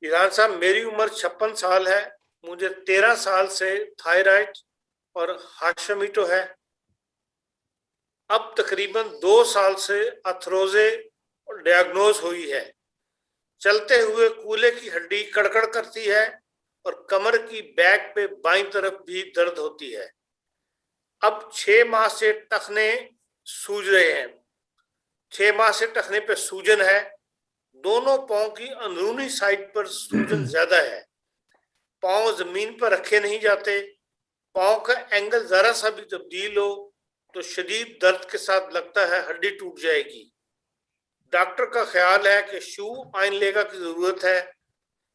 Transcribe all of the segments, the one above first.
ایران صاحب میری عمر 56 سال ہے، مجھے 13 سال سے تھائرائڈ اور ہاشمیٹو ہے، اب تقریباً 2 سال سے اتھروزے ڈیاگنوز ہوئی ہے، چلتے ہوئے کولے کی ہڈی کڑکڑ کرتی ہے اور کمر کی بیک پہ بائیں طرف بھی درد ہوتی ہے، اب 6 ماہ سے ٹخنے سوج رہے ہیں، 6 ماہ سے ٹخنے پہ سوجن ہے، دونوں پاؤں کی اندرونی سائڈ پر سوجن زیادہ ہے، پاؤں زمین پر رکھے نہیں جاتے، پاؤں کا اینگل ذرا سا بھی تبدیل ہو تو شدید درد کے ساتھ لگتا ہے ہڈی ٹوٹ جائے گی، ڈاکٹر کا خیال ہے کہ شو آئن لیگا کی ضرورت ہے،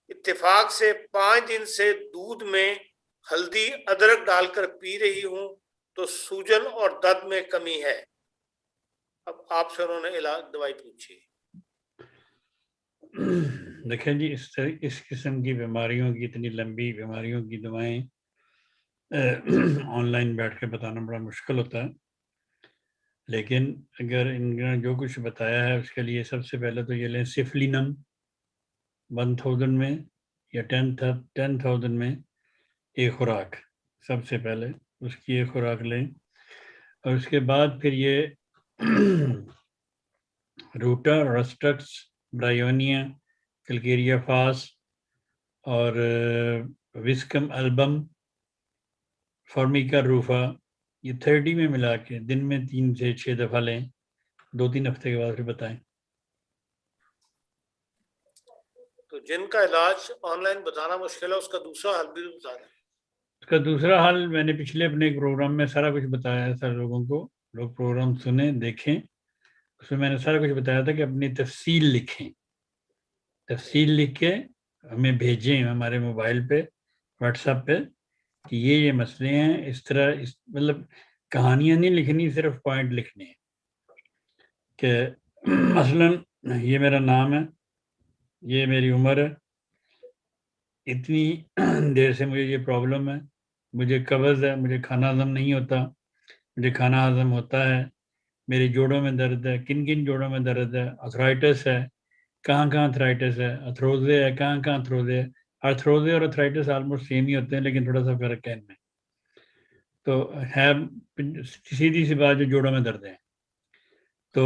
اتفاق سے 5 دن سے دودھ میں ہلدی ادرک ڈال کر پی رہی ہوں تو سوجن اور درد میں کمی ہے، اب آپ سے انہوں نے علاج دوائی پوچھی۔ دیکھیں جی، اس قسم کی بیماریوں کی، اتنی لمبی بیماریوں کی دوائیں آن لائن بیٹھ کے بتانا بڑا مشکل ہوتا ہے، لیکن اگر ان نے جو کچھ بتایا ہے اس کے لیے سب سے پہلے تو یہ لیں سفلینم 1000 میں یا 10,000 میں ایک خوراک، سب سے پہلے اس کی ایک خوراک لیں، اور اس کے بعد پھر یہ روٹا رسٹکس برائیونیا کلکیریا فاس اور وسکم البم فارمیکا روفا، یہ 30 میں ملا کے دن میں 3 سے 6 دفعہ لیں، 2-3 ہفتے کے بعد پھر بتائیں۔ تو جن کا علاج آن لائن بتانا مشکل ہے اس کا دوسرا حل بھی بتا دیں۔ اس کا دوسرا حل میں نے پچھلے اپنے ایک پروگرام میں سارا کچھ بتایا تھا لوگوں کو، لوگ پروگرام سنیں دیکھیں، اس میں نے سارا کچھ بتایا تھا کہ اپنی تفصیل لکھیں، تفصیل لکھ کے ہمیں بھیجیں ہمارے موبائل پہ، واٹس ایپ پہ، کہ یہ مسئلے ہیں، اس طرح مطلب کہانیاں نہیں لکھنی، صرف پوائنٹ لکھنے ہیں کہ مثلا یہ میرا نام ہے، یہ میری عمر ہے، اتنی دیر سے مجھے یہ پرابلم ہے، مجھے قبض ہے، مجھے کھانا ہضم نہیں ہوتا، مجھے کھانا ہضم ہوتا ہے، میرے جوڑوں میں درد ہے، کن کن جوڑوں میں درد ہے، ارتھرائٹس ہے، کہاں کہاں ارتھرائٹس ہے، ارتھروزے ہے، کہاں کہاں ارتھروزے ہے، ارتھروزے اور ارتھرائٹس آلموسٹ سیم ہی ہوتے ہیں لیکن تھوڑا سا فرق ہے ان میں، تو ہے سیدھی سی بات جو جوڑوں میں درد ہے، تو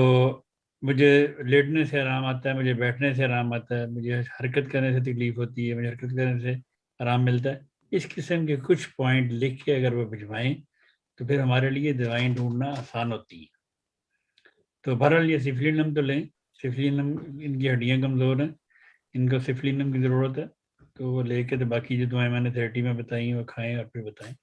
مجھے لیٹنے سے آرام آتا ہے، مجھے بیٹھنے سے آرام آتا ہے، مجھے حرکت کرنے سے تکلیف ہوتی ہے، مجھے حرکت کرنے سے آرام ملتا ہے، اس قسم کے کچھ پوائنٹ لکھ کے اگر وہ بھجوائیں تو پھر ہمارے لیے دوائیں ڈھونڈنا آسان ہوتی ہیں۔ تو بہرحال یہ سفلینم تو لیں، سفلینم ان کی ہڈیاں کمزور ہیں، ان کو سفلینم کی ضرورت ہے، تو وہ لے کے تو باقی جو دوائیں میں نے 30 میں بتائی ہیں وہ کھائیں اور پھر بتائیں۔